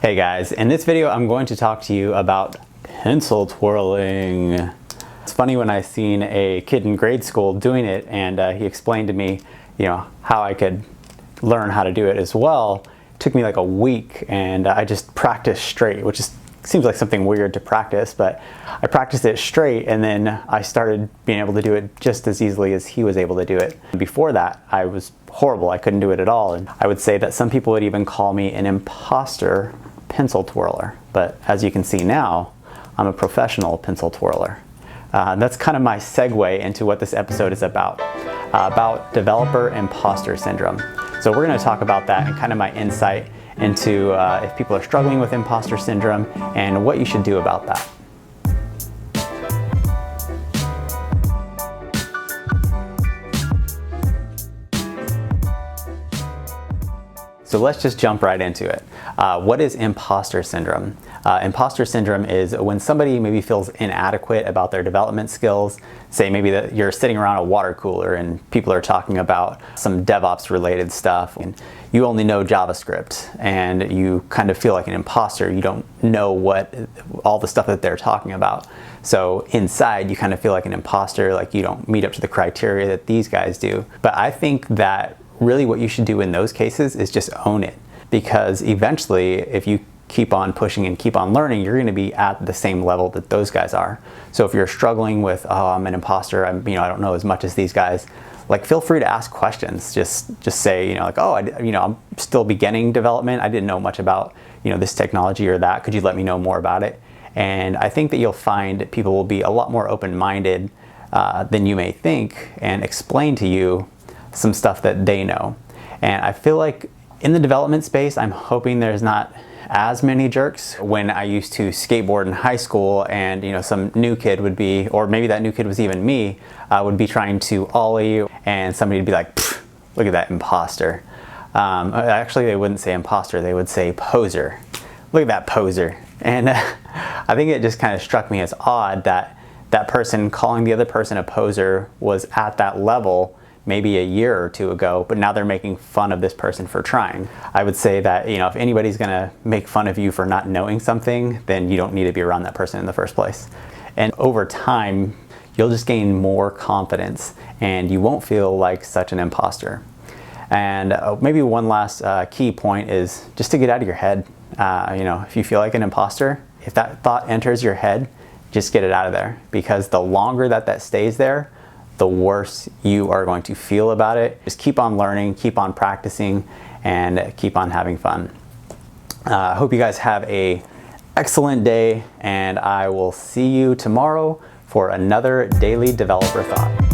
Hey guys, in this video I'm going to talk to you about pencil twirling. It's funny when I seen a kid in grade school doing it and he explained to me, how I could learn how to do it as well. It took me like a week and I just practiced straight, which seems like something weird to practice, but I practiced it straight and then I started being able to do it just as easily as he was able to do it. Before that, I was horrible. I couldn't do it at all. And I would say that some people would even call me an imposter pencil twirler. But as you can see now, I'm a professional pencil twirler. That's kind of my segue into what this episode is about developer imposter syndrome. So we're going to talk about that and kind of my insight into if people are struggling with imposter syndrome and what you should do about that. So let's just jump right into it. What is imposter syndrome? Imposter syndrome is when somebody maybe feels inadequate about their development skills. Say maybe that you're sitting around a water cooler and people are talking about some DevOps related stuff and you only know JavaScript and you kind of feel like an imposter. You don't know all the stuff that they're talking about. So inside you kind of feel like an imposter, like you don't meet up to the criteria that these guys do. But I think that really what you should do in those cases is just own it, because eventually if you keep on pushing and keep on learning, you're going to be at the same level that those guys are. So if you're struggling with, oh, I'm an imposter, I don't know as much as these guys, like feel free to ask questions. Just say, I'm still beginning development. I didn't know much about, this technology or that. Could you let me know more about it? And I think that you'll find people will be a lot more open-minded than you may think and explain to you some stuff that they know. And I feel like in the development space, I'm hoping there's not as many jerks. When I used to skateboard in high school and some new kid would be, or maybe that new kid was even me, would be trying to ollie and somebody would be like, look at that imposter. Actually, they wouldn't say imposter, they would say poser. Look at that poser. And I think it just kind of struck me as odd that that person calling the other person a poser was at that level maybe a year or two ago, but now they're making fun of this person for trying. I would say that, if anybody's gonna make fun of you for not knowing something, then you don't need to be around that person in the first place. And over time, you'll just gain more confidence and you won't feel like such an imposter. And maybe one last key point is just to get out of your head. If you feel like an imposter, if that thought enters your head, just get it out of there, because the longer that stays there, the worse you are going to feel about it. Just keep on learning, keep on practicing, and keep on having fun. I hope you guys have an excellent day, and I will see you tomorrow for another Daily Developer Thought.